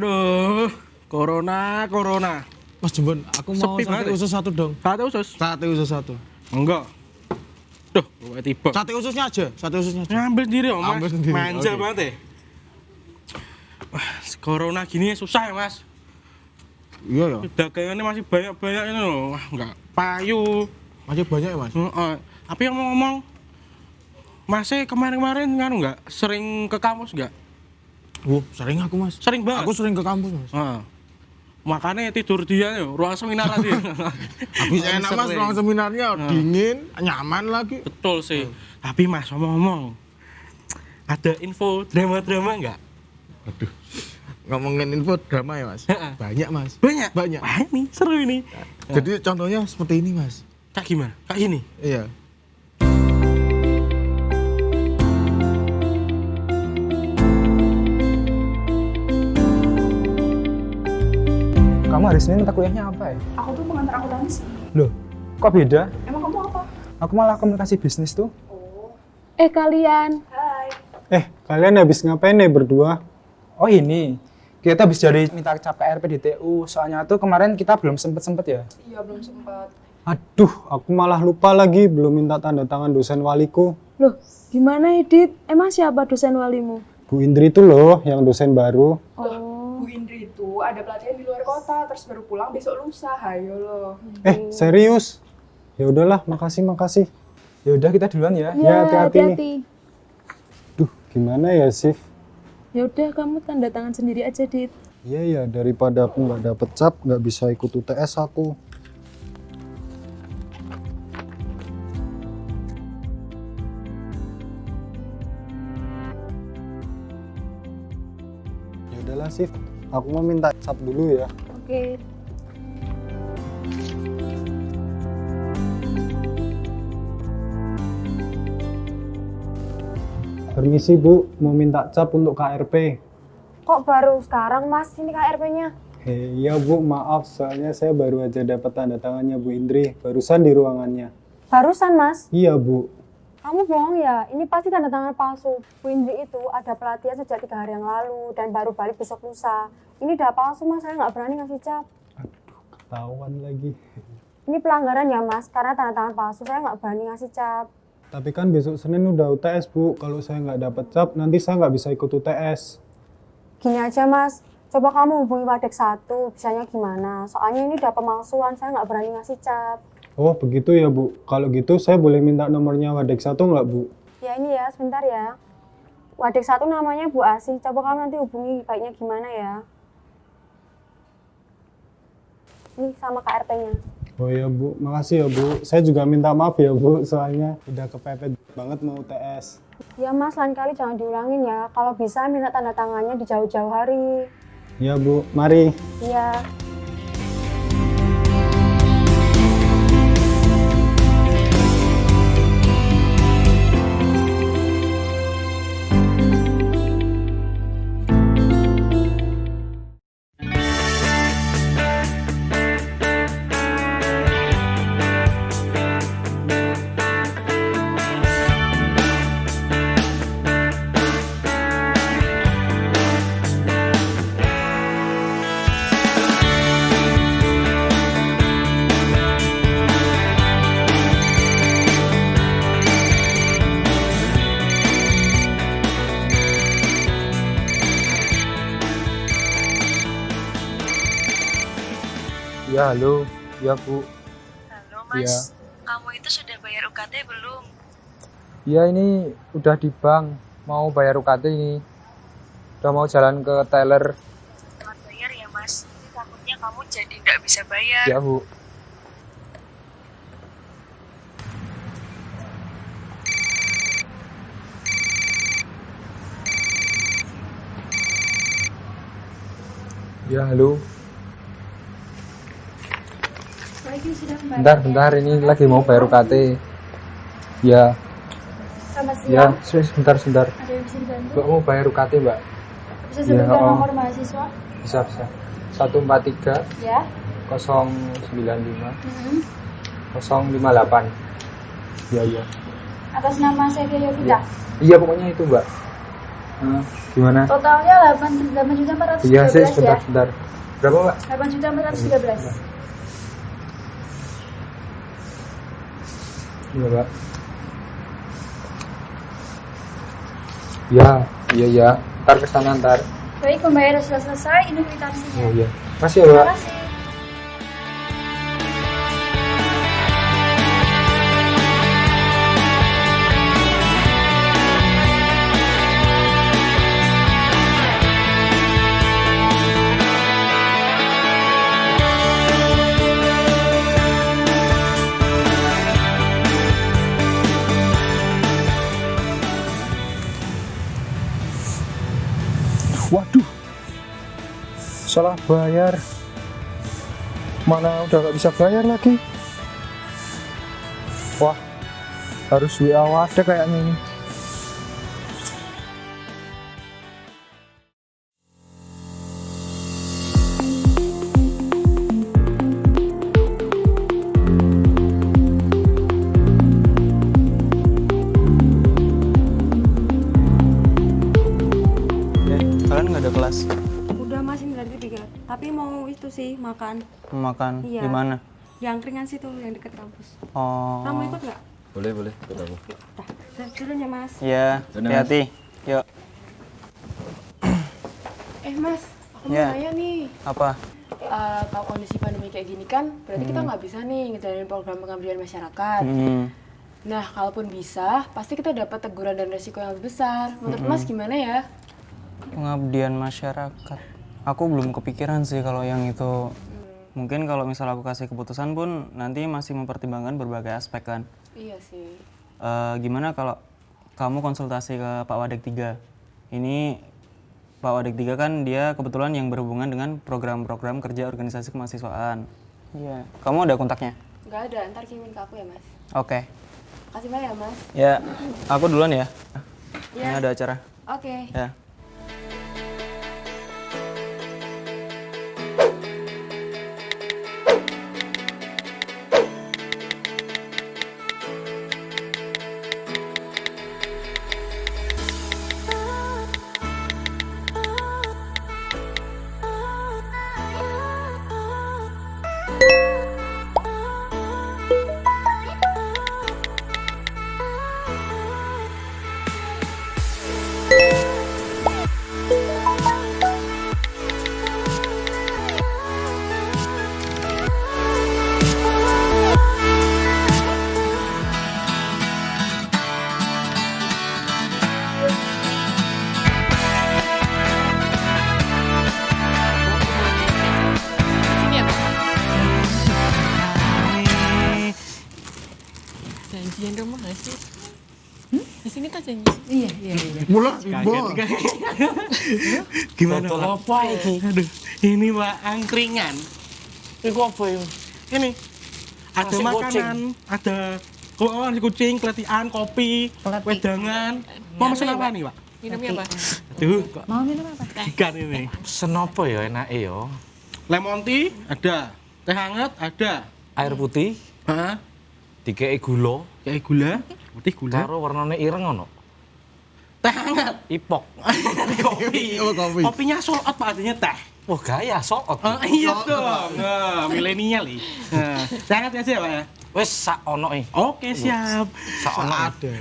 Aduh, corona. Mas Jembon, aku mau Sepi sate banget. usus satu dong. Sate usus? Sate usus satu. Enggak. Duh, gue tiba. Sate ususnya aja. Ngambil sendiri, Mas. Ambil sendiri, Manja oke. banget ya. Wah, corona gini susah ya, Mas. Iya ya. Dagangannya masih banyak-banyak ini loh. Wah, enggak payu. Masih banyak ya Mas. Heeh. Tapi yang mau ngomong, Masnya kemarin-kemarin kan enggak sering ke kampus enggak? Sering aku Mas. Sering banget. Aku sering ke kampus Mas. Heeh. Makanya tidur dia nih, ruang seminar tadi. Habis enak Mas, ruang seminarnya dingin, nyaman lagi. Betul sih. Tapi Mas ngomong-ngomong, ada info drama-drama enggak? Aduh. Ngomongin info drama ya Mas. Banyak Mas. Banyak. Banyak. Wah, ini seru ini. Jadi contohnya seperti ini Mas. Kayak gimana? Kayak gini. Iya. Kamu hari Senin mata kuliahnya apa ya? Aku tuh pengantar akuntansi. Loh, kok beda? Emang kamu apa? Aku malah komunikasi bisnis tuh. Kalian. Hai. Kalian habis ngapain nih berdua? Oh ini, kita habis dari minta cap KRP di TU. Soalnya tuh kemarin kita belum sempet ya. Iya, belum sempat. Aduh, aku malah lupa lagi belum minta tanda tangan dosen waliku. Loh, gimana Edit? Emang siapa dosen walimu? Bu Indri itu loh yang dosen baru. Oh, Bu Indri itu ada pelatihan di luar kota, terus baru pulang besok lusa. Hayo loh. Serius? Ya udahlah, makasih. Ya udah kita duluan ya. Ya, hati-hati nih. hati-hati. Duh, gimana ya, Sif? Ya udah kamu tanda tangan sendiri aja, Dit. Iya ya, daripada aku nggak dapet cap, nggak bisa ikut UTS aku. Ya udahlah, Sif. Aku mau minta cap dulu ya. Oke. Permisi, Bu. Mau minta cap untuk KRP. Kok baru sekarang, Mas? Ini KRP-nya. Iya, Bu. Maaf, soalnya saya baru aja dapat tanda tangannya Bu Indri. Barusan di ruangannya. Barusan, Mas. Iya, Bu. Kamu bohong ya? Ini pasti tanda tangan palsu. Bu Indri itu ada pelatihan sejak 3 hari yang lalu dan baru balik besok lusa. Ini udah palsu, Mas. Saya nggak berani ngasih cap. Aduh, ketahuan lagi. Ini pelanggaran ya, Mas. Karena tanda tangan palsu, saya nggak berani ngasih cap. Tapi kan besok Senin udah UTS, Bu. Kalau saya nggak dapat cap, nanti saya nggak bisa ikut UTS. Gini aja, Mas. Coba kamu hubungi Wadek 1, bisanya gimana? Soalnya ini udah pemalsuan, saya nggak berani ngasih cap. Oh, begitu ya, Bu. Kalau gitu saya boleh minta nomornya Wadek 1 nggak, Bu? Ya ini ya, sebentar ya. Wadek 1 namanya Bu Asih. Coba kamu nanti hubungi baiknya gimana ya. Ini sama KRP-nya. Oh ya, Bu. Makasih ya, Bu. Saya juga minta maaf ya, Bu. Soalnya udah kepepet banget mau UTS. Ya Mas, lain kali jangan diulangin ya. Kalau bisa minta tanda tangannya di jauh-jauh hari. Ya, Bu. Mari. Iya. Ya, halo. Ya, Bu. Halo Mas, kamu itu sudah bayar UKT belum? Iya ini udah di bank. Mau bayar UKT ini. Udah mau jalan ke teller. Cepat bayar ya Mas, nanti takutnya kamu jadi nggak bisa bayar. Ya Bu. Ya halo. Bentar, ini lagi mau bayar UKT. Ya, Selamat ya, siang. sebentar. Ada yang bisa dibantu? Mbak mau bayar UKT, Mbak? Bisa sebutkan oh. nomor mahasiswa? Bisa. 143 Ya. 095 Hmm. 058. Iya. Atas nama Sevia Yovita. Iya, pokoknya itu, Mbak. Gimana? Totalnya 8.413. Iya sih, ya. sebentar. Berapa Mbak? 8.413. Iya Mbak. Iya. Ntar kesana ntar. Baik, pembayaran sudah selesai. Ini kwitansinya. Oh iya. Makasih ya Mbak. Terima kasih. Waduh, salah bayar. Mana udah gak bisa bayar lagi. Wah, harus WA Wadah kayaknya ini. Kalian nggak ada kelas? Udah masih dari 3. Tapi mau itu sih makan. Makan Iya. di mana? Yang keringan situ yang deket kampus. Oh. Kamu ikut nggak? Boleh, ikut aku. Dah, dulu ya Mas. Iya, hati-hati. Yuk. Mas, aku mau Ya. nanya nih. Apa? Kalau kondisi pandemi kayak gini kan, berarti kita nggak bisa nih ngejalanin program pengabdian masyarakat. Nah, kalaupun bisa, pasti kita dapat teguran dan resiko yang lebih besar. Menurut Mas gimana ya? Pengabdian masyarakat. Aku belum kepikiran sih kalau yang itu. Mungkin kalau misal aku kasih keputusan pun nanti masih mempertimbangkan berbagai aspek kan. Iya sih. Gimana kalau kamu konsultasi ke Pak Wadek 3? Ini Pak Wadek 3 kan dia kebetulan yang berhubungan dengan program-program kerja organisasi kemahasiswaan. Iya. Kamu ada kontaknya? Nggak ada, ntar kirimin ke aku ya Mas. Oke. Kasih banyak ya Mas. Ya, aku duluan ya. Iya. Ini ada acara. Oke. Ya. Janjian rumah gak sih? Di sini tak janji. Mulai, Ibu. Gimana? Betul apa ini? Aduh, ini Pak angkringan. Ini apa ini? Ini ada Nasi makanan, ada nasi kucing, keletian, kopi, wedangan. Mau pesen apa nih Pak? Minumnya apa? Tuh, Mau minum apa? ikan ini. Pesen apa ya enake ya? Lemon tea ada, teh hangat ada. Air putih, Hah? dikei gula, Kayak gula, putih gula. karo warnane ireng ono. Teh hangat. Ipok. Kopi. Oh, kopi. Kopinya sold out Pak, adanya teh. Wah, gaya soot. Iya dong. Nah, milenial nih. Nah, teh hangat aja ya Pak ya? Wes sak ono e. Oke, siap. Sak ono.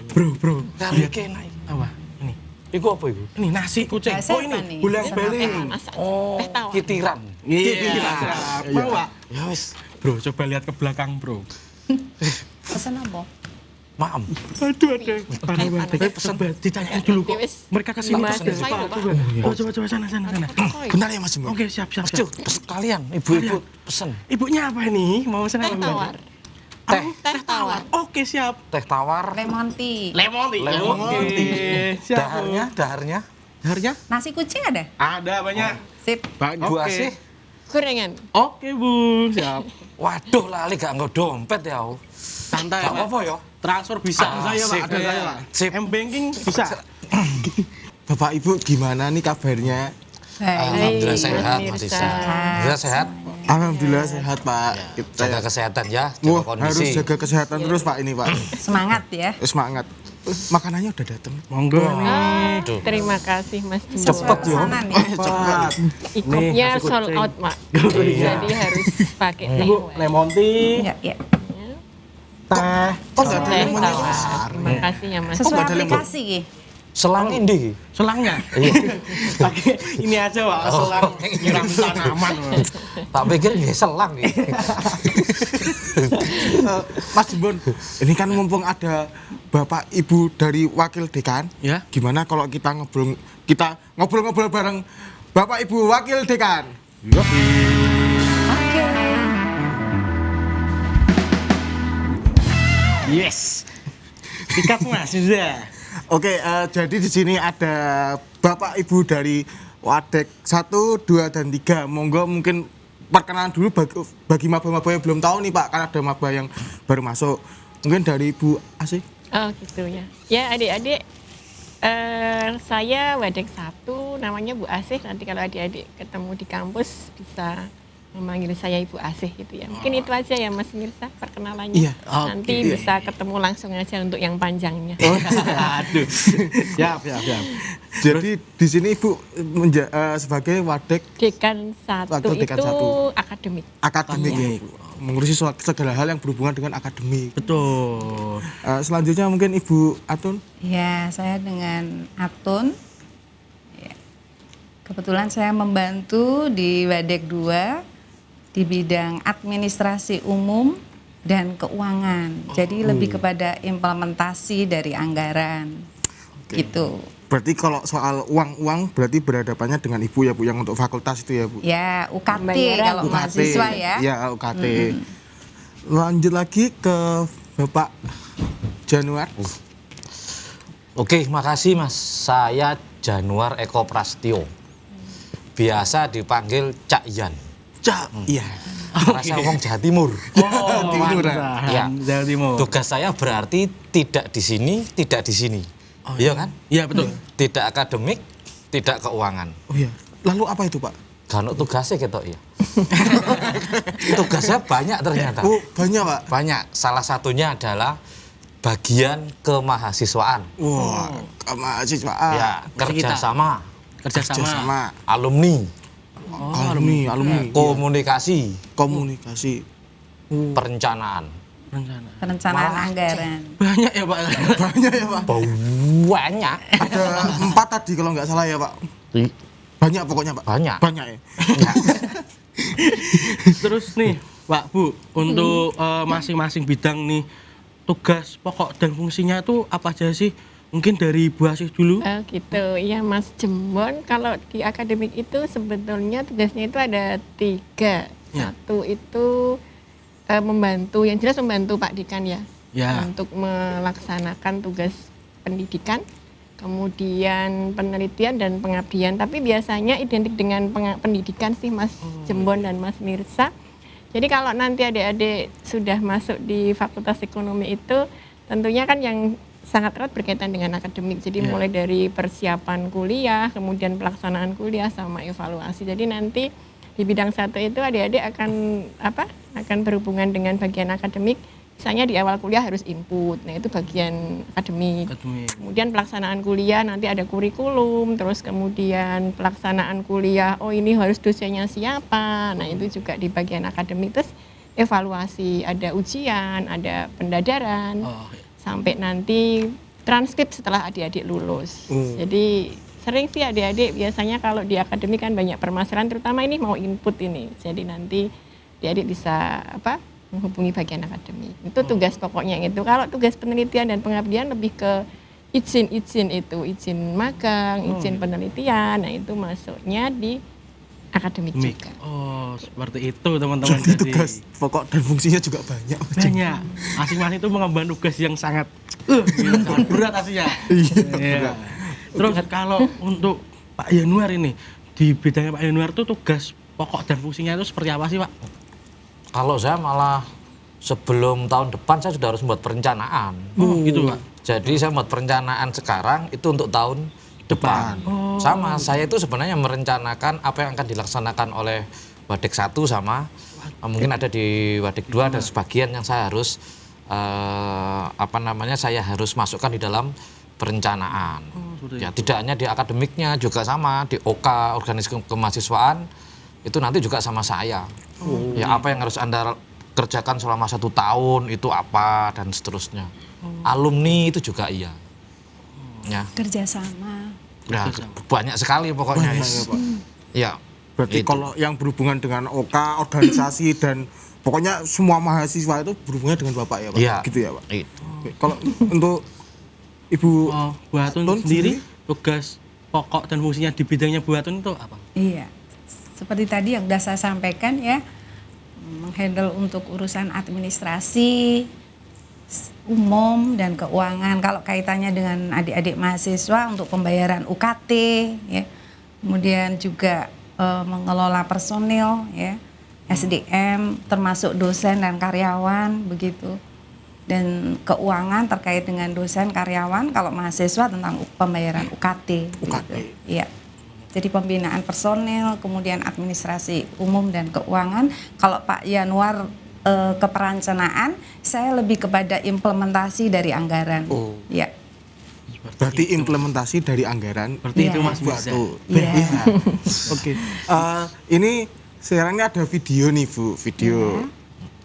Bro. Karo iki enak. Apa? Ini. Iku apa iku? Ini nasi kucing. Oh ini, bulang beli. Oh, kitiran. Iya. Mau Pak? Ya wes. Bro, coba lihat ke belakang, Bro. Pesan apa? Maem. Aduh. Parah banget. Pesen. Ditanyain dulu kok. Mereka kesini Mas, pasti. saya Pak. Coba sana. Bentar ya Mas. Oke, siap. Cuk, pesen kalian, ibu-ibu pesen. Ibunya apa ini? Mau pesen apa? Teh tawar. Teh. Teh tawar. Oke, siap. Teh tawar. Lemon tea. Lemon tea. Lemon tea. Oke, siap. Daharnya. Daharnya? Nasi kucing ada? Ada banyak. Sip. Banyak. Bu Oke. Asih. Gorengan. Oke, Bu. Siap. Waduh, lali gak nggo dompet ya. Santai, Gak Pak. apa-apa ya. Transfer bisa saya, Pak. sip. Ada saya, Pak. Sip. M-banking bisa. Bapak Ibu gimana nih kabarnya? Alhamdulillah Hai, sehat, Mas Mas Mirsa. Isa. Alhamdulillah sehat. Alhamdulillah sehat Pak. Jaga kesehatan ya, Wah, jaga harus kondisi. jaga kesehatan terus Pak ini Pak. Semangat ya. Semangat. makanannya udah datang. Monggo nih. Terima kasih Mas Jumbo. Cepet ya. Cepat. Ikutnya Nih, nasi sold kucing. out, Mak. Iya. Jadi harus pakai teh. Ibu, lemon tea, Ya, ya. teh. Oh, enggak ada Teh lemon tawar. Terima kasih ya Mas. Sesuai ada lemon. aplikasi Ki. Selang ini. Selangnya? Pakai ini aja, Pak. Selang nyiram tanaman. Tak pikir ya selang nih. Mas Jimbon, ini kan mumpung ada Bapak Ibu dari Wakil Dekan. Ya. Gimana kalau kita ngobrol-ngobrol bareng Bapak Ibu Wakil Dekan? Yes. Sikat Mas, sudah. Oke, jadi di sini ada Bapak Ibu dari Wadek 1, 2, dan 3. Monggo mungkin perkenalan dulu bagi maba-maba yang belum tahu nih Pak, kan ada maba yang baru masuk. Mungkin dari Ibu Asih. Oh gitu ya. Ya adik-adik, saya Wadek 1, namanya Bu Asih. Nanti kalau adik-adik ketemu di kampus bisa memanggil saya Ibu Asih gitu ya. Mungkin itu aja ya Mas Mirsa perkenalannya. Iya, Nanti bisa ketemu langsung aja untuk yang panjangnya. Aduh. Siap. Jadi di sini Ibu sebagai Wadek Dekan 1 Wakil Dekan itu 1. akademik. akademik ya, mengurusi segala hal yang berhubungan dengan akademik. Betul. Selanjutnya mungkin Ibu Atun. Ya, saya dengan Atun. Ya. Kebetulan saya membantu di Wadek 2 di bidang administrasi umum dan keuangan. Jadi lebih kepada implementasi dari anggaran. Gitu. Berarti kalau soal uang berarti berhadapannya dengan Ibu ya Bu, yang untuk fakultas itu ya Bu. Ya, UKT Pembayaran. kalau mahasiswa ya. Ya, UKT. Lanjut lagi ke Bapak Januar. Oke, makasih Mas. Saya Januar Eko Prastio. Biasa dipanggil Cak Yan. Iya. Rasa ngomong Jawa Timur. Oh, Timur, Ya. Jawa Timur. Tugas saya berarti tidak di sini, tidak di sini. Iya kan? Iya, betul. Tidak akademik, tidak keuangan. Oh iya. Lalu apa itu Pak? Kan tugasnya gitu ya. Tugasnya banyak ternyata. Oh, banyak Pak. Banyak. Salah satunya adalah bagian kemahasiswaan. Wah, mahasiswa. Ya, kerjasama, Kerjasama. alumni, alumni. komunikasi, Komunikasi. perencanaan. Perencanaan anggaran. Banyak ya, Pak. Banyak ya Pak. Banyak. Ada 4 tadi kalau nggak salah ya Pak. Banyak pokoknya Pak. Banyak. Banyak ya. Terus nih, Pak Bu, untuk masing-masing bidang nih, tugas pokok dan fungsinya itu apa aja sih? Mungkin dari Bu Asih dulu. Oh gitu, iya Mas Jembon. Kalau di akademik itu sebetulnya tugasnya itu ada 3. Ya. Satu itu membantu, yang jelas membantu Pak Dekan ya, Ya. untuk melaksanakan tugas pendidikan, kemudian penelitian dan pengabdian. Tapi biasanya identik dengan pendidikan sih Mas Jembon dan Mas Mirsa. Jadi kalau nanti adik-adik sudah masuk di Fakultas Ekonomi itu, tentunya kan yang sangat erat berkaitan dengan akademik. Jadi mulai dari persiapan kuliah, kemudian pelaksanaan kuliah sama evaluasi. Jadi nanti di bidang 1 itu adik-adik akan berhubungan dengan bagian akademik. Misalnya di awal kuliah harus input, nah itu bagian akademik. Kemudian pelaksanaan kuliah nanti ada kurikulum, terus kemudian pelaksanaan kuliah, oh ini harus dosennya siapa, nah itu juga di bagian akademik. Terus evaluasi, ada ujian, ada pendadaran, sampai nanti transkrip setelah adik-adik lulus. Jadi sering sih adik-adik biasanya kalau di akademik kan banyak permasalahan, terutama ini mau input ini. Jadi nanti adik-adik bisa menghubungi bagian akademik. Itu tugas pokoknya yang itu. Kalau tugas penelitian dan pengabdian lebih ke izin izin magang, izin penelitian. Nah, itu masuknya di akademik juga. Oh, seperti itu teman-teman. Jadi tugas pokok dan fungsinya juga banyak. Banyak. Masing-masing itu mengemban tugas yang sangat sangat berat aslinya. Iya. Terus kalau untuk Pak Yanuar ini, di bidangnya Pak Yanuar itu tugas pokok dan fungsinya itu seperti apa sih Pak? Kalau saya malah sebelum tahun depan saya sudah harus membuat perencanaan. Oh gitu Pak. Jadi saya membuat perencanaan sekarang itu untuk tahun depan. Sama, saya itu sebenarnya merencanakan apa yang akan dilaksanakan oleh Wadek 1 sama mungkin ada di Wadek 2 ada sebagian yang saya harus saya harus masukkan di dalam perencanaan. Ya, tidak hanya di akademiknya, juga sama di OK, organisasi kemahasiswaan, itu nanti juga sama saya. Ya, apa yang harus Anda kerjakan selama 1 tahun itu apa dan seterusnya. Alumni itu juga iya. Ya. Kerjasama. Ya, banyak sekali pokoknya. Ya. Berarti kalau yang berhubungan dengan OK, organisasi dan pokoknya semua mahasiswa itu berhubungan dengan Bapak ya Pak? Iya. Gitu ya Pak? Itu. Oke. Kalau untuk Ibu Bu Hatun sendiri, tugas pokok dan fungsinya di bidangnya Bu Hatun itu apa? Iya, seperti tadi yang sudah saya sampaikan ya, menghandle untuk urusan administrasi, umum dan keuangan. Kalau kaitannya dengan adik-adik mahasiswa untuk pembayaran UKT, ya, kemudian juga mengelola personil, ya, SDM, termasuk dosen dan karyawan, begitu. Dan keuangan terkait dengan dosen karyawan, kalau mahasiswa tentang pembayaran UKT. Gitu. Iya. Jadi pembinaan personil, kemudian administrasi umum dan keuangan. Kalau Pak Yanuar keperencanaan, saya lebih kepada implementasi dari anggaran. Ya. Berarti implementasi dari anggaran. Berarti itu Mas Mirza. Iya. Oke. Ini sekarang ini ada video nih Bu, video.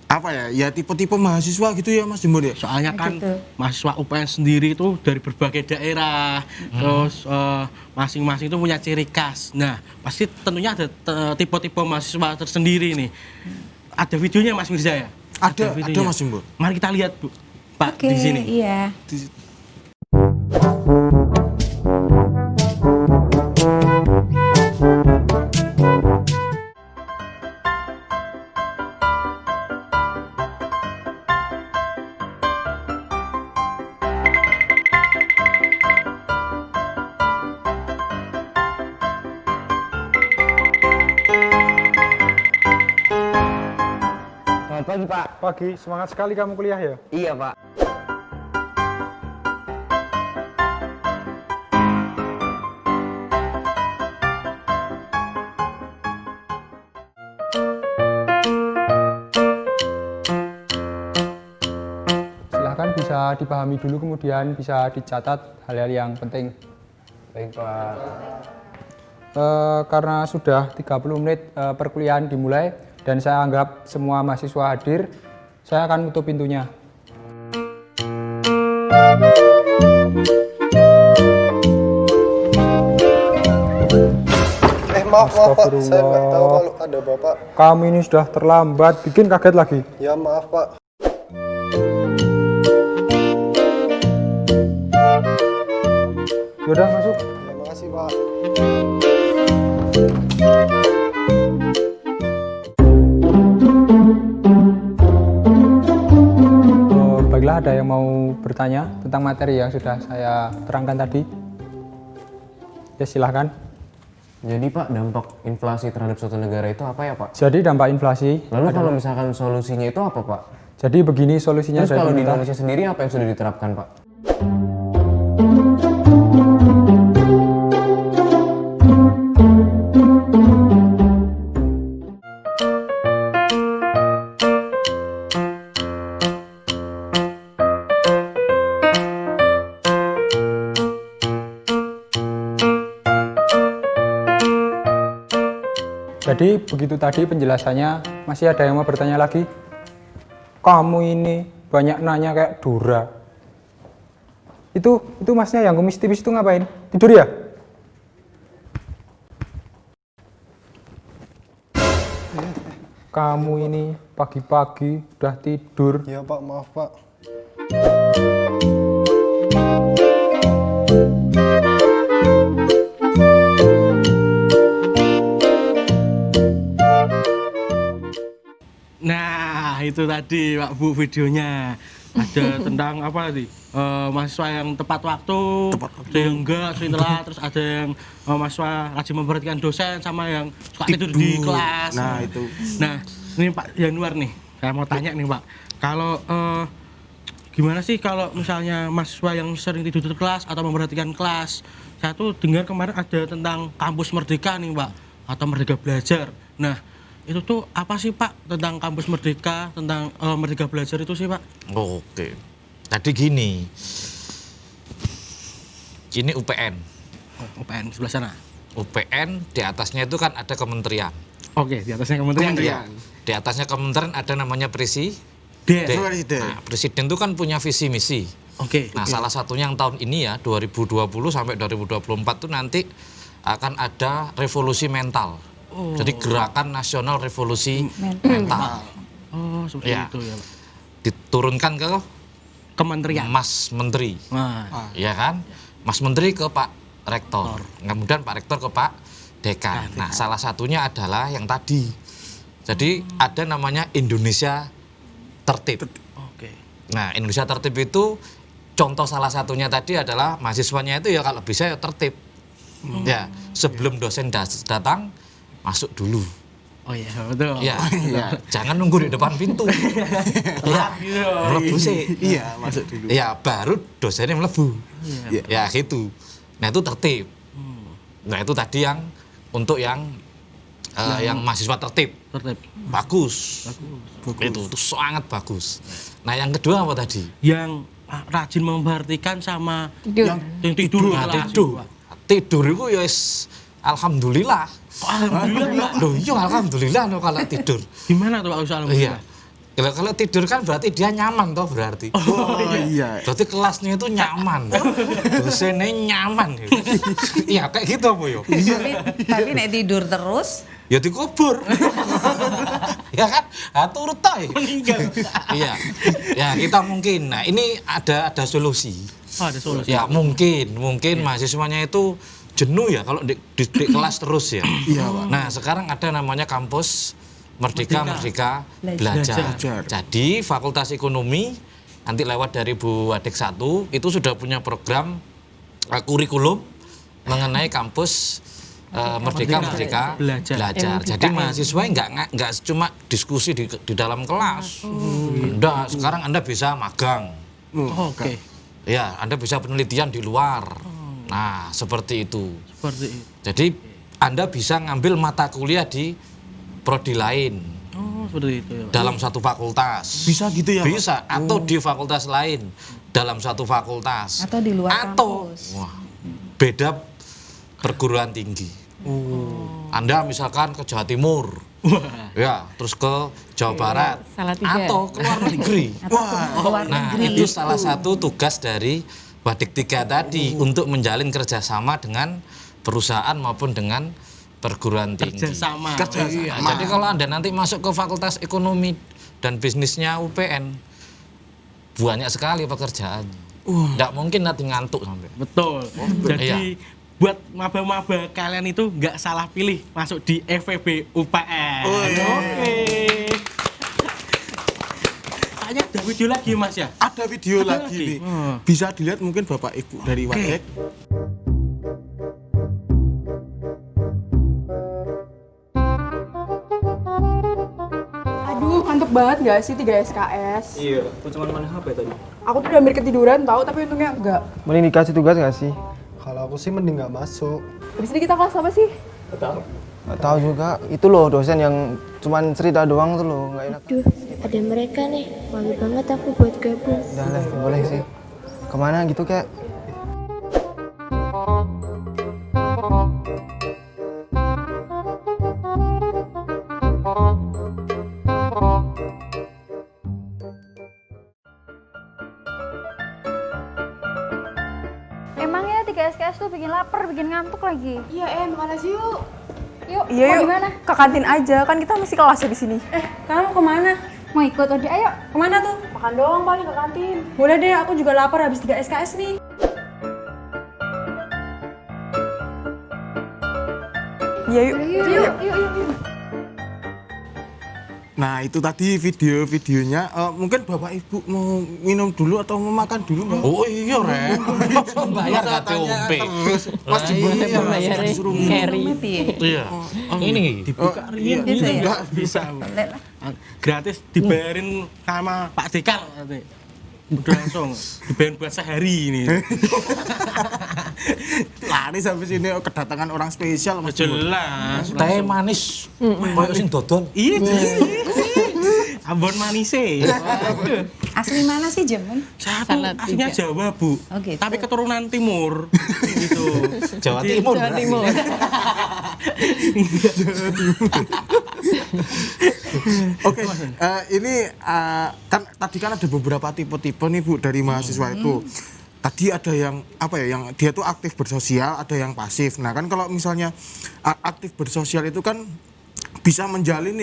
Apa ya? Ya tipe-tipe mahasiswa gitu ya Mas Jembon ya. Soalnya kan mahasiswa UPN sendiri itu dari berbagai daerah, terus masing-masing itu punya ciri khas. Nah, pasti tentunya ada tipe-tipe mahasiswa tersendiri nih. Ada videonya Mas Mirza ya? Ada Mas Jembon. Mari kita lihat Bu, Pak di sini. Iya. Selamat pagi Pak. Pagi, semangat sekali kamu kuliah ya? Iya Pak. Silahkan bisa dipahami dulu, kemudian bisa dicatat hal-hal yang penting. Baik Pak. Karena sudah 30 menit perkuliahan dimulai dan saya anggap semua mahasiswa hadir, saya akan tutup pintunya. Maaf Pak, saya nggak tahu kalau ada Bapak. Kamu ini sudah terlambat, bikin kaget lagi. Ya maaf Pak. Yaudah masuk. Terima kasih Pak. Baiklah, ada yang mau bertanya tentang materi yang sudah saya terangkan tadi? Ya silahkan. Jadi Pak, dampak inflasi terhadap suatu negara itu apa ya Pak? Jadi dampak inflasi. Lalu kalau misalkan solusinya itu apa Pak? Jadi begini solusinya. Terus kalau di Indonesia sendiri apa yang sudah diterapkan Pak? Jadi begitu tadi penjelasannya. Masih ada yang mau bertanya lagi? Kamu ini banyak nanya kayak Dora. Itu masnya yang kumis tipis itu ngapain? Tidur ya? Kamu ini pagi-pagi udah tidur. Ya Pak, maaf Pak. Nah, itu tadi Pak Bu videonya. Ada tentang apa tadi? Mahasiswa yang tepat waktu, ada yang enggak, sering telat, terus ada yang mahasiswa rajin memperhatikan dosen sama yang suka tidur di kelas. Nah, itu. Nah, ini Pak Yanuar nih, saya mau tanya nih Pak. Kalau gimana sih kalau misalnya mahasiswa yang sering tidur di kelas atau memperhatikan kelas? Saya tuh dengar kemarin ada tentang kampus merdeka nih Pak, atau merdeka belajar. Nah, itu tuh apa sih Pak tentang kampus Merdeka, tentang Merdeka Belajar itu sih Pak? Oke. Tadi gini. Ini UPN. UPN sebelah sana. UPN di atasnya itu kan ada kementerian. Oke, di atasnya kementerian. Iya. Di atasnya kementerian ada namanya presiden. Nah, presiden itu kan punya visi misi. Oke. Nah, salah satunya yang tahun ini ya 2020 sampai 2024 tuh nanti akan ada revolusi mental. Jadi gerakan nasional revolusi mental. Oh, seperti itu ya Pak. Diturunkan ke kementerian. Mas Menteri. Nah. Ya kan? Mas Menteri ke Pak Rektor. Kemudian Pak Rektor ke Pak Dekan. Nah, salah satunya adalah yang tadi. Jadi ada namanya Indonesia Tertib. Oke. Nah, Indonesia Tertib itu contoh salah satunya tadi adalah mahasiswanya itu ya kalau bisa ya tertib. Ya, sebelum dosen datang masuk dulu. Oh iya, betul. Ya, jangan nunggu di depan pintu. Ya, melebu sih. Iya, masuk dulu. Ya, baru dosennya melebu. Ya, gitu. Nah, itu tertib. Nah, itu tadi yang untuk yang mahasiswa tertib. Bagus. Itu sangat bagus. Nah, yang kedua apa tadi? Yang rajin memperhatikan sama yang tidur. Tidur itu ya alhamdulillah. Alhamdulillah. Loh iya alhamdulillah no, kalau tidur. Gimana tuh Pak alhamdulillah? Iya. Kalau tidur kan berarti dia nyaman toh berarti. Oh iya. Berarti kelasnya itu nyaman. Dosennya nyaman. Iya kayak gitu apa yo? Tapi nek tidur terus ya dikubur. Ya kan? Turut toh. Iya. Ya kita mungkin. Nah, ini ada solusi. Oh, ada solusi. Ya mungkin mahasiswanya itu jenuh ya kalau di kelas terus ya. Iya, Pak. Nah, sekarang ada namanya kampus Merdeka Belajar. Jadi Fakultas Ekonomi nanti lewat dari Bu Wadek 1 itu sudah punya program kurikulum mengenai kampus Merdeka Belajar. Jadi mahasiswa nggak cuma diskusi di dalam kelas. Enggak, sekarang Anda bisa magang. Oke. Ya, Anda bisa penelitian di luar. Nah, seperti itu. Jadi Anda bisa ngambil mata kuliah di prodi lain. Oh, seperti itu ya, Pak. Dalam satu fakultas. Bisa gitu ya, Pak? Bisa, atau di fakultas lain dalam satu fakultas. atau di luar kampus. Beda perguruan tinggi. Anda misalkan ke Jawa Timur. Ya, terus ke Jawa Barat atau ke luar negeri. Nah, itu salah satu tugas dari Wadek 3 tadi untuk menjalin kerjasama dengan perusahaan maupun dengan perguruan tinggi. Kerjasama. Iya. Jadi kalau Anda nanti masuk ke Fakultas Ekonomi dan Bisnisnya UPN, banyak sekali pekerjaan. Nggak mungkin nanti ngantuk sampai. Betul. Jadi buat maba-maba kalian itu nggak salah pilih masuk di FEB UPN. Oke. Kayaknya ada video lagi Mas ya? Ada video lagi nih. Bisa dilihat mungkin Bapak Ibu dari Wadek. Aduh, ngantuk banget gak sih 3 SKS? Iya, aku cuma main HP tadi. Aku tuh udah hampir ketiduran tahu, tapi untungnya enggak. Mending dikasih tugas nggak sih? Kalau aku sih mending nggak masuk. Habis ini kita kelas apa sih? Nggak tahu juga. Itu loh dosen yang cuman cerita doang tuh loh, nggak enak. Duh, ada mereka nih. Malu banget aku buat gabung. Udah lah, boleh sih. Kemana gitu kayak? Emangnya 3 SKS tuh bikin lapar, bikin ngantuk lagi. Iya, makan nasi yuk. Yuk, Iya, mau yuk. gimana? Ke kantin aja, kan kita masih kelas ya di sini. Kamu kemana? Mau ikut Odi? Ayo, kemana tuh? Makan doang paling ke kantin. Boleh deh, aku juga lapar habis 3 SKS nih. Iya, yuk. Yuk. Nah, itu tadi video-videonya. Mungkin Bapak Ibu mau minum dulu atau mau makan dulu, Mbak? Oh iya, Ren. Bayar KTOP. Mas Jembonnya bayar carry. Iya. Ini dibuka Bisa. Gratis dibayarin sama Pak Dekan nanti. Udah langsung dibayar buat sehari ini. Lari sampai sini kedatangan orang spesial Mas Jembon. Jelas. Teh manis. Koyo sing dodol. Iya. Ambon manise. Asli mana sih Jembon? Satu aslinya Jawa, Bu. Oh, gitu. Tapi keturunan timur. Gitu. Jawa Timur. Jawa Timur. Oke, ini kan tadi kan ada beberapa tipe-tipe nih Bu dari mahasiswa itu. Tadi ada yang apa ya, yang dia tuh aktif bersosial, ada yang pasif. Nah kan kalau misalnya aktif bersosial itu kan bisa menjalin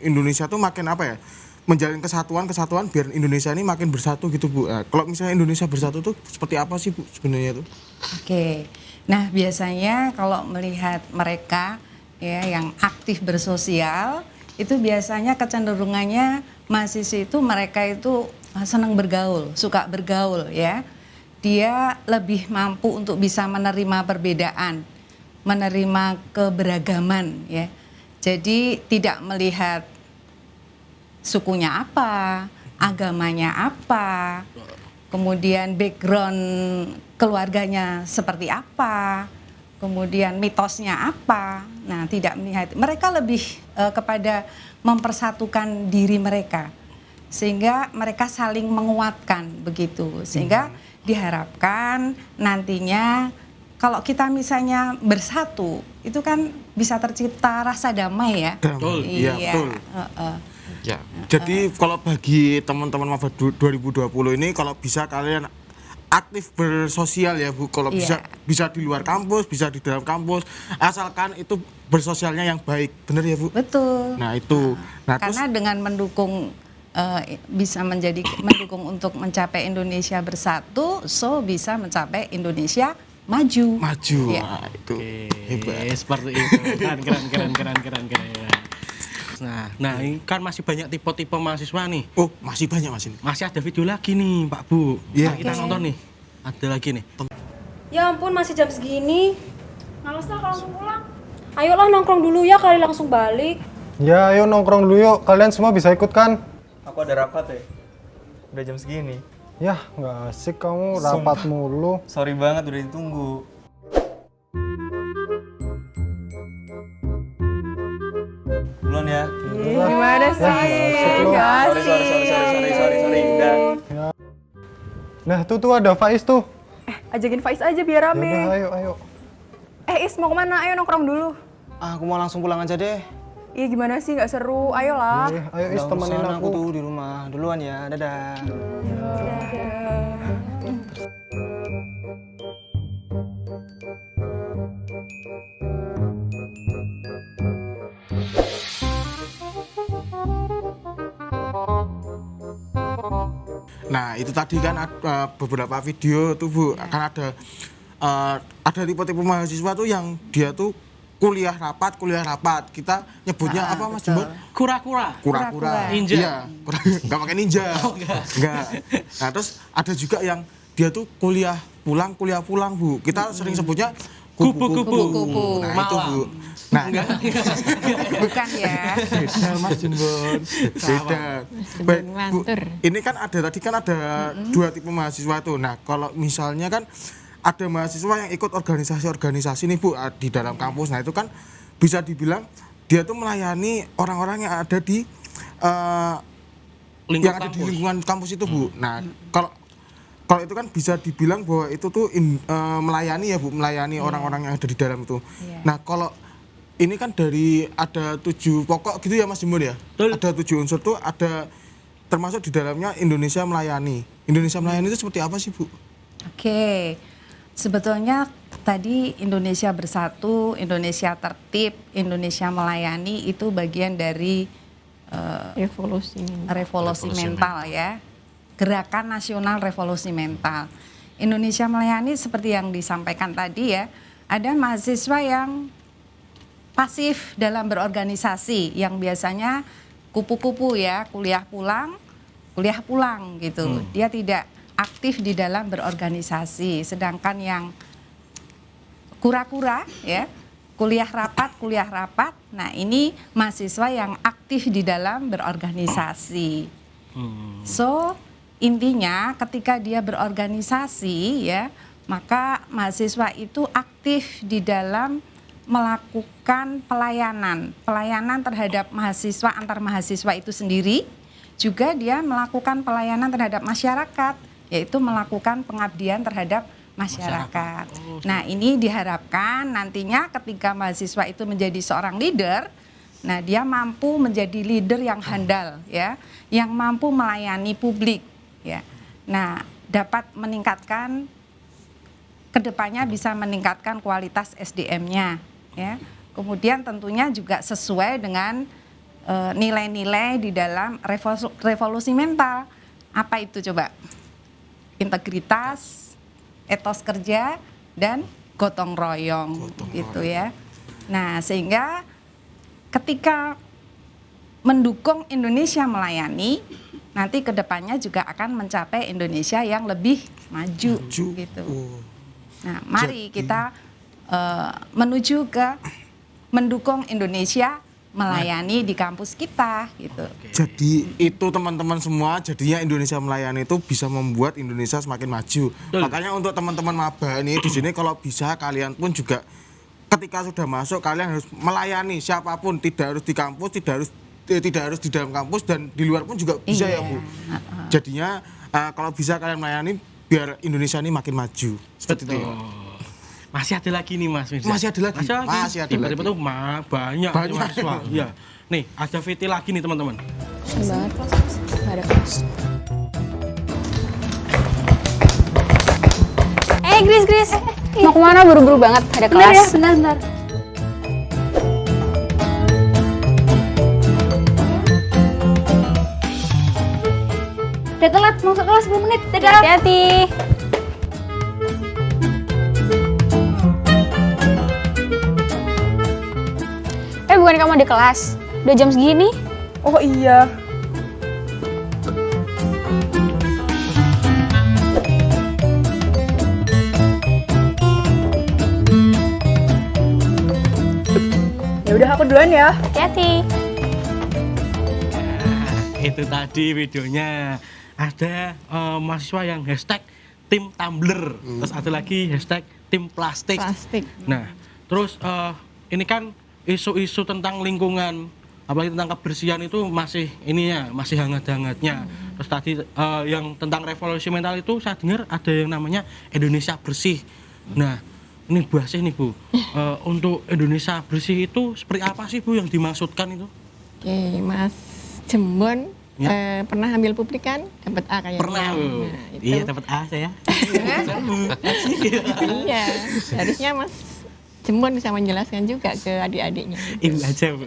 Indonesia tuh makin apa ya, menjalin kesatuan biar Indonesia ini makin bersatu gitu Bu. Nah, kalau misalnya Indonesia bersatu tuh seperti apa sih Bu sebenarnya tuh? Oke, nah biasanya kalau melihat mereka ya yang aktif bersosial itu biasanya kecenderungannya mahasiswa itu mereka itu senang bergaul, suka bergaul ya. Dia lebih mampu untuk bisa menerima perbedaan, menerima keberagaman ya. Jadi tidak melihat sukunya apa, agamanya apa, kemudian background keluarganya seperti apa, kemudian mitosnya apa. Nah, tidak melihat. Mereka lebih kepada mempersatukan diri mereka, sehingga mereka saling menguatkan begitu. Sehingga diharapkan nantinya kalau kita misalnya bersatu, itu kan bisa tercipta rasa damai ya. Betul, iya betul. Ya. Jadi kalau bagi teman-teman maba 2020 ini kalau bisa kalian aktif bersosial ya Bu, kalau bisa di luar kampus, bisa di dalam kampus, asalkan itu bersosialnya yang baik, benar ya Bu? Betul. Nah itu, karena dengan mendukung bisa mendukung untuk mencapai Indonesia bersatu, so bisa mencapai Indonesia maju. Ya. Nah, itu hebat. Seperti itu. Keren. Nah, ini kan masih banyak tipe-tipe mahasiswa nih. Oh, masih banyak Mas ini. Masih ada video lagi nih, Pak Bu. Iya. Nah, kita nonton nih. Ada lagi nih. Ya ampun, masih jam segini. Males lah kalau langsung pulang. Ayolah nongkrong dulu ya, kali langsung balik. Ya, ayo nongkrong dulu yuk. Kalian semua bisa ikut kan? Aku ada rapat ya. Udah jam segini. Yah, nggak asik kamu rapat mulu. Sorry banget udah ditunggu. Duluan ya. Gimana sih? Sorry. Udah. Nah, tuh ada Faiz tuh. Ajakin Faiz aja biar rame. Yaudah, ayo. Is, mau kemana? Ayo nongkrong dulu. Aku mau langsung pulang aja deh. Iya gimana sih, nggak seru. Ayolah. Ayo Is, temenin aku tuh di rumah. Duluan ya, dadah. Nah itu tadi kan beberapa video tuh Bu, kan ada tipe-tipe mahasiswa tuh yang dia tuh kuliah rapat. Kita nyebutnya apa Mas Jembon? Kura-kura. Ninja. Iya, nggak pakai ninja. Enggak. Nah terus ada juga yang dia tuh kuliah pulang Bu. Kita sering sebutnya kupu-kupu. Nah itu Bu. Nah, bukan ya. Beda Mas Jembon. Beda. Baik, Bu, ini kan ada dua tipe mahasiswa tuh. Nah, kalau misalnya kan ada mahasiswa yang ikut organisasi nih Bu di dalam kampus. Nah, itu kan bisa dibilang dia tuh melayani orang-orang yang ada di lingkungan kampus itu Bu. Nah, kalau itu kan bisa dibilang bahwa itu tuh melayani ya Bu, melayani orang-orang yang ada di dalam itu. Nah, kalau ini kan dari ada 7 pokok gitu ya Mas Jembon ya? Betul. Ada 7 unsur tuh, ada termasuk di dalamnya Indonesia melayani. Indonesia melayani itu seperti apa sih Bu? Oke, sebetulnya tadi Indonesia bersatu, Indonesia tertib, Indonesia melayani itu bagian dari revolusi mental ya. Gerakan Nasional Revolusi Mental. Indonesia melayani seperti yang disampaikan tadi ya, ada mahasiswa yang pasif dalam berorganisasi, yang biasanya kupu-kupu ya, kuliah pulang gitu. Dia tidak aktif di dalam berorganisasi. Sedangkan yang kura-kura ya, kuliah rapat. Nah, ini mahasiswa yang aktif di dalam berorganisasi. So, intinya ketika dia berorganisasi ya, maka mahasiswa itu aktif di dalam melakukan pelayanan terhadap mahasiswa, antar mahasiswa itu sendiri, juga dia melakukan pelayanan terhadap masyarakat, yaitu melakukan pengabdian terhadap masyarakat. Nah, ini diharapkan nantinya ketika mahasiswa itu menjadi seorang leader, nah dia mampu menjadi leader yang handal ya, yang mampu melayani publik ya. Nah, dapat meningkatkan kedepannya, bisa meningkatkan kualitas SDM-nya ya. Kemudian tentunya juga sesuai dengan nilai-nilai di dalam revolusi mental. Apa itu coba? Integritas, etos kerja, dan gotong royong gitu ya. Nah, sehingga ketika mendukung Indonesia melayani, nanti kedepannya juga akan mencapai Indonesia yang lebih maju gitu. Nah, mari kita menuju ke mendukung Indonesia melayani di kampus kita gitu. Jadi itu teman-teman semua, jadinya Indonesia melayani itu bisa membuat Indonesia semakin maju. Makanya untuk teman-teman maba ini di sini kalau bisa kalian pun juga ketika sudah masuk kalian harus melayani siapapun, tidak harus di kampus, tidak harus di dalam kampus, dan di luar pun juga bisa ya Bu. Jadinya kalau bisa kalian melayani biar Indonesia ini makin maju. Seperti itu. Masih ada lagi nih Mas Mirza. Masih ada lagi. Masih ada lagi. Tiba-tiba tuh banyak mahasiswa. Iya. Nih, ada VT lagi nih teman-teman. Bosan banget kelas, nggak ada kelas. Gris. Mau kemana buru-buru banget? Ada kelas. Bentar. Udah telat, masuk kelas 10 menit. Dadah. Hati-hati. Bukan kamu di kelas? Udah jam segini? Oh iya. Ya udah aku duluan ya. Hati-hati. Itu tadi videonya. Ada mahasiswa yang hashtag tim tumbler. Terus ada lagi hashtag tim plastik. Nah, terus ini kan isu-isu tentang lingkungan, apalagi tentang kebersihan itu masih hangat-hangatnya. Terus tadi yang tentang revolusi mental itu saya dengar ada yang namanya Indonesia bersih. Nah, ini bahasnya nih Bu, untuk Indonesia bersih itu seperti apa sih Bu yang dimaksudkan itu? Oke, Mas Jembon pernah ambil publik kan? Dapat A kayaknya. Pernah Bu. Nah, itu. Iya, dapat A saya. Iya, harusnya Mas Jembon bisa menjelaskan juga ke adik-adiknya. Ibu aja Bu.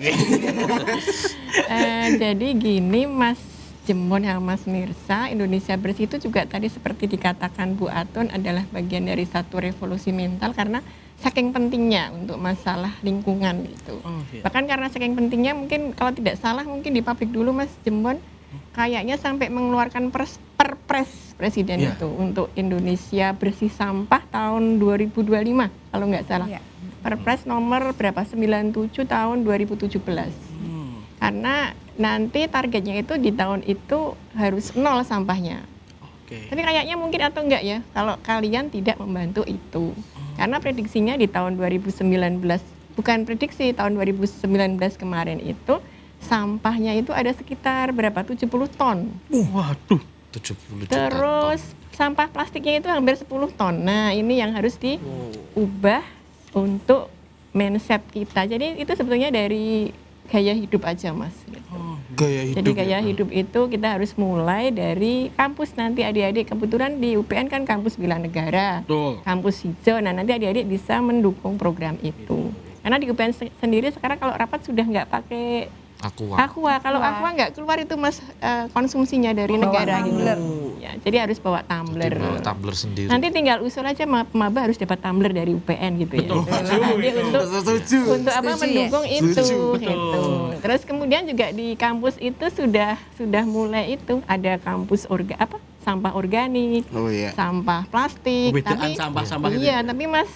Jadi gini Mas Jembon sama Mas Mirsa, Indonesia Bersih itu juga tadi seperti dikatakan Bu Atun adalah bagian dari satu revolusi mental karena saking pentingnya untuk masalah lingkungan gitu. Bahkan karena saking pentingnya mungkin kalau tidak salah mungkin di pabrik dulu Mas Jembon kayaknya sampai mengeluarkan perpres presiden itu untuk Indonesia Bersih Sampah tahun 2025 kalau nggak salah. Perpres nomor berapa 97 tahun 2017. Karena nanti targetnya itu di tahun itu harus 0 sampahnya. Tapi kayaknya mungkin atau enggak ya kalau kalian tidak membantu itu. Karena prediksinya di tahun 2019, bukan prediksi, tahun 2019 kemarin itu sampahnya itu ada sekitar berapa 70 ton. Waduh, 70 juta. Terus sampah plastiknya itu hampir 10 ton. Nah, ini yang harus diubah untuk mindset kita. Jadi itu sebetulnya dari gaya hidup aja Mas. Gitu. Jadi gaya hidup itu kita harus mulai dari kampus nanti adik-adik. Kebetulan di UPN kan kampus bela negara, kampus hijau. Nah nanti adik-adik bisa mendukung program itu. Karena di UPN sendiri sekarang kalau rapat sudah nggak pakai Aqua. Kalau Aqua nggak keluar itu Mas konsumsinya dari negara gitu. Ya, jadi harus bawa tumbler. Bawa tumbler sendiri. Nanti tinggal usul aja maba harus dapat tumbler dari UPN gitu ya. Nanti untuk apa mendukung itu gitu. Terus kemudian juga di kampus itu sudah mulai itu ada kampus sampah organik, sampah plastik. Sampah iya, tapi Mas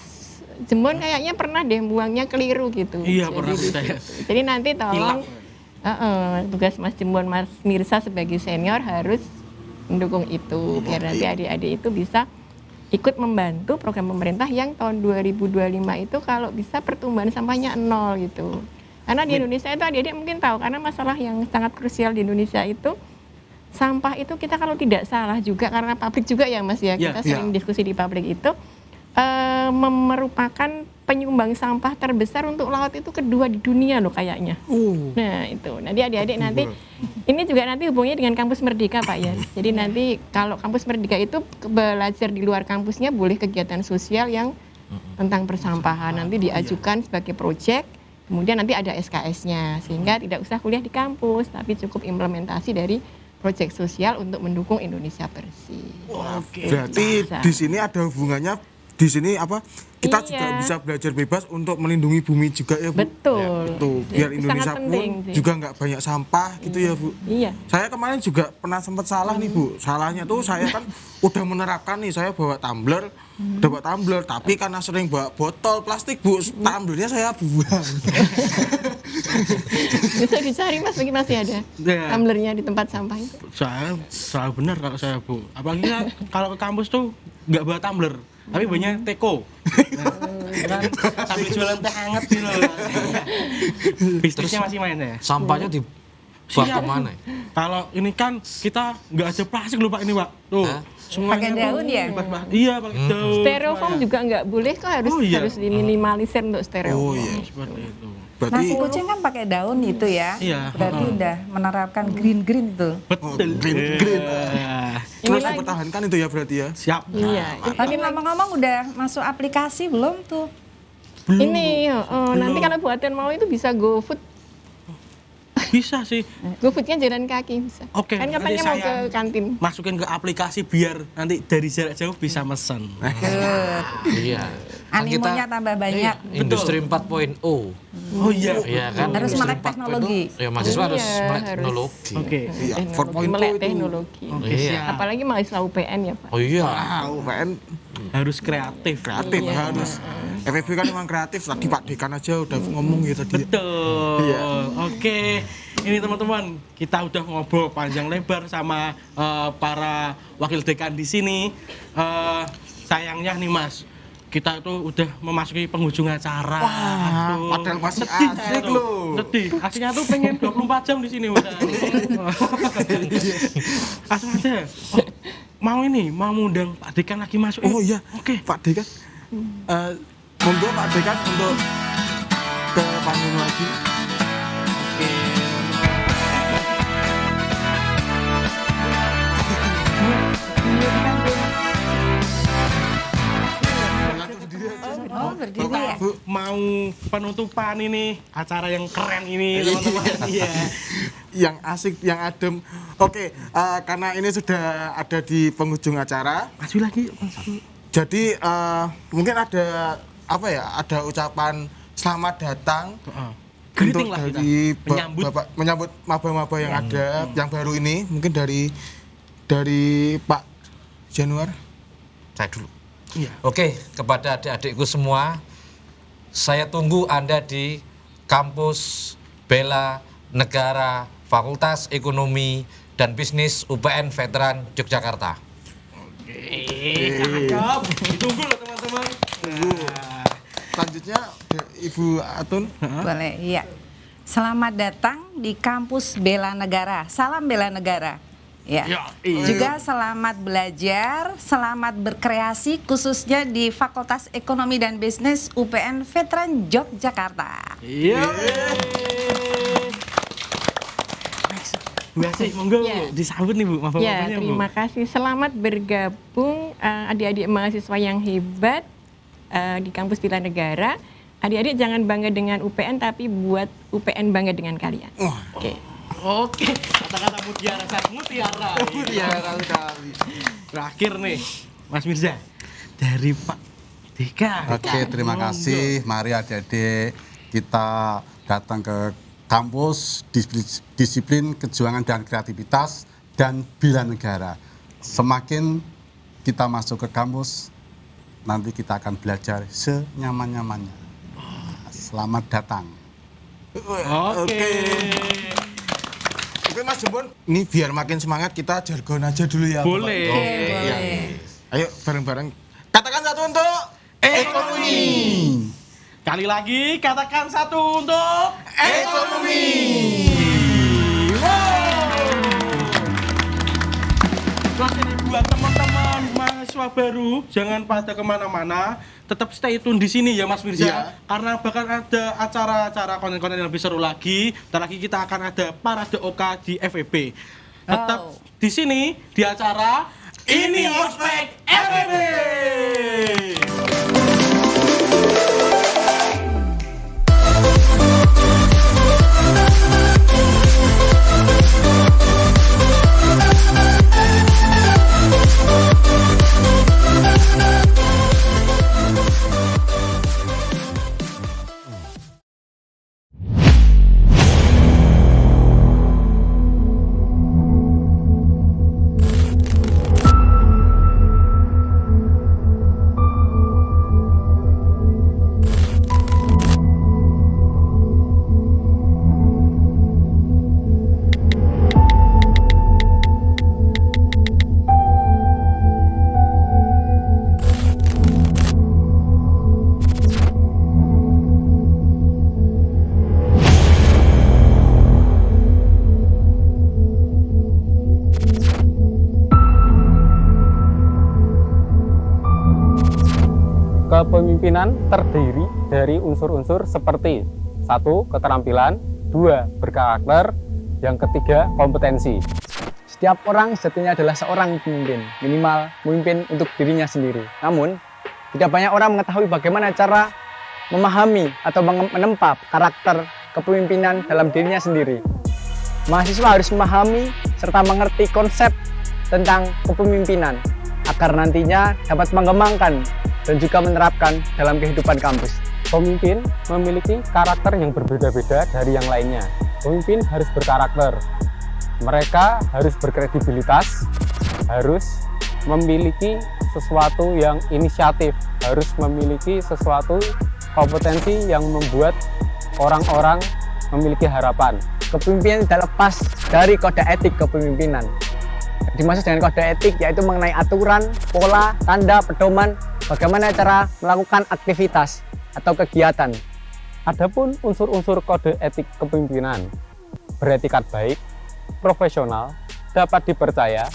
Jembon kayaknya pernah deh buangnya keliru gitu. Iya, pernah saya. Jadi nanti tolong tugas Mas Jembon, Mas Mirsa sebagai senior harus mendukung itu biar nanti adik-adik itu bisa ikut membantu program pemerintah yang tahun 2025 itu kalau bisa pertumbuhan sampahnya 0 gitu. Karena di Indonesia itu adik-adik mungkin tahu karena masalah yang sangat krusial di Indonesia itu sampah itu kita kalau tidak salah juga karena publik juga ya Mas ya, kita sering diskusi di publik itu merupakan penyumbang sampah terbesar untuk laut itu kedua di dunia loh kayaknya. Nah itu, nanti adik-adik nanti ini juga nanti hubungannya dengan kampus Merdeka Pak ya. Jadi nanti kalau kampus Merdeka itu belajar di luar kampusnya boleh kegiatan sosial yang tentang persampahan nanti diajukan sebagai proyek, kemudian nanti ada SKS-nya sehingga tidak usah kuliah di kampus tapi cukup implementasi dari proyek sosial untuk mendukung Indonesia bersih. Berarti di sini ada hubungannya. Di sini apa kita juga bisa belajar bebas untuk melindungi bumi juga ya Bu. Betul. Tuh, biar Indonesia pun juga nggak banyak sampah gitu ya Bu. Iya. Saya kemarin juga pernah sempat salah nih Bu. Salahnya tuh saya kan udah menerapkan nih saya bawa tumbler, tapi karena sering bawa botol plastik Bu, tumblernya saya buang. Bisa dicari Mas, bagi masih ada tumblernya di tempat sampah itu. Saya selalu benar kalau saya Bu. Apalagi kalau ke kampus tuh nggak bawa tumbler. Tapi banyak teko. Kan sambil jualan teh hangat gitu. Bisnisnya masih main ya. Sampahnya dibuang kemana? Kalau ini kan kita nggak ada plastik loh Pak ini Pak. Tuh. Pakai daun ya? Iya pakai daun. Styrofoam juga nggak boleh kok harus diminimalisir untuk styrofoam. Oh iya. Seperti itu. Nasi kucing kan pakai daun itu ya. Iya. Berarti udah menerapkan green tuh. Betul. Green. Terus dipertahankan itu ya berarti ya. Siap. Iya. Tapi ngomong-ngomong udah masuk aplikasi belum tuh? Belum. Ini nanti kalau buatan mau itu bisa GoFood. Bisa sih. GoFoodnya jalan kaki bisa. Oke. Kan katanya mau ke kantin. Masukin ke aplikasi biar nanti dari jarak jauh bisa mesen. Iya. Animonya tambah banyak. Industri 4.0. Oh iya. Iya kan. Harus Industri melek teknologi. Ya mahasiswa harus melek teknologi. Oke. Melek teknologi. Iya. Apalagi mahasiswa UPN ya Pak. Oh iya. UPN harus kreatif. Harus. FEB kan memang kreatif. Tadi Pak Dekan aja udah ngomong gitu tadi. Betul. Iya. Oke. Ini teman-teman, kita udah ngobrol panjang lebar sama para wakil dekan di sini. Sayangnya nih Mas, kita tuh udah memasuki penghujung acara. Padahal masih asik loh. Sedih. Asiknya tuh pengen 24 jam di sini udah. Langsung aja. Mau ngundang Pak Dekan lagi masuk. Oh iya. Oke. Pak Dekan. Monggo Pak Dekan untuk ke panggung lagi. Oh, berdiri ya. Bu, mau penutupan ini acara yang keren ini teman-teman. Iya. Yang asik, yang adem. Oke, karena ini sudah ada di penghujung acara. Maju lagi. Jadi mungkin ada apa ya? Ada ucapan selamat datang. Greeting lah dari kita. menyambut maba-maba yang ada, yang baru ini. Mungkin dari Pak Januar. Saya dulu. Iya. Oke, kepada adik-adikku semua, saya tunggu Anda di kampus Bela Negara Fakultas Ekonomi dan Bisnis UPN Veteran Yogyakarta. Cakep. Ditunggu loh teman-teman. Selanjutnya Ibu Atun. Boleh, iya. Selamat datang di kampus Bela Negara. Salam Bela Negara. Ya. Juga selamat belajar, selamat berkreasi khususnya di Fakultas Ekonomi dan Bisnis UPN Veteran Yogyakarta. Iya. Terima kasih, monggo disambut nih Bu, Ya, terima kasih. Selamat bergabung adik-adik mahasiswa yang hebat di kampus Bela Negara. Adik-adik jangan bangga dengan UPN, tapi buat UPN bangga dengan kalian. Oke, kata-kata mutiara, mutiara. Mutiara sekali. Terakhir nih, Mas Mirza, dari Pak Deka. Oke, terima kasih. Mari adik-adik kita datang ke kampus disiplin kejuangan dan kreativitas dan bela negara. Semakin kita masuk ke kampus, nanti kita akan belajar senyaman-nyamannya. Selamat datang. Oke. Oke Mas Jembon, ini biar makin semangat kita jargon aja dulu ya. Boleh. Oke, Boleh. ya. Ayo bareng-bareng. Katakan satu untuk ekonomi. Kali lagi katakan satu untuk ekonomi. Terus ini buat teman-teman mahasiswa baru, jangan pada kemana-mana, tetap stay tune di sini ya Mas Mirza, Iya. karena bakal ada acara-acara konten-konten yang lebih seru lagi. Ntar lagi kita akan ada parade OK di FEB. Tetap di sini di acara Ini Ospek FEB. Kepemimpinan terdiri dari unsur-unsur seperti 1. Keterampilan, 2. Berkarakter, yang ketiga kompetensi. Setiap orang sejatinya adalah seorang pemimpin, minimal memimpin untuk dirinya sendiri. Namun, tidak banyak orang mengetahui bagaimana cara memahami atau menempa karakter kepemimpinan dalam dirinya sendiri. Mahasiswa harus memahami serta mengerti konsep tentang kepemimpinan agar nantinya dapat mengembangkan dan juga menerapkan dalam kehidupan kampus. Pemimpin memiliki karakter yang berbeda-beda dari yang lainnya. Pemimpin harus berkarakter. Mereka harus berkredibilitas, harus memiliki sesuatu yang inisiatif, harus memiliki sesuatu kompetensi yang membuat orang-orang memiliki harapan. Kepemimpinan tidak lepas dari kode etik kepemimpinan. Dimaksud dengan kode etik yaitu mengenai aturan, pola, tanda, pedoman, bagaimana cara melakukan aktivitas atau kegiatan. Adapun unsur-unsur kode etik kepemimpinan, beretikat baik, profesional, dapat dipercaya,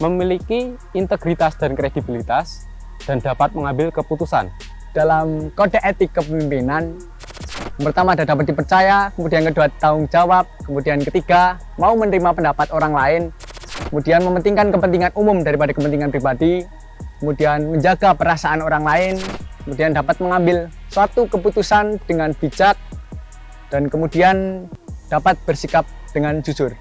memiliki integritas dan kredibilitas, dan dapat mengambil keputusan. Dalam kode etik kepemimpinan, pertama ada dapat dipercaya, kemudian kedua tanggung jawab, kemudian ketiga mau menerima pendapat orang lain, kemudian mementingkan kepentingan umum daripada kepentingan pribadi, kemudian menjaga perasaan orang lain, kemudian dapat mengambil suatu keputusan dengan bijak, dan kemudian dapat bersikap dengan jujur.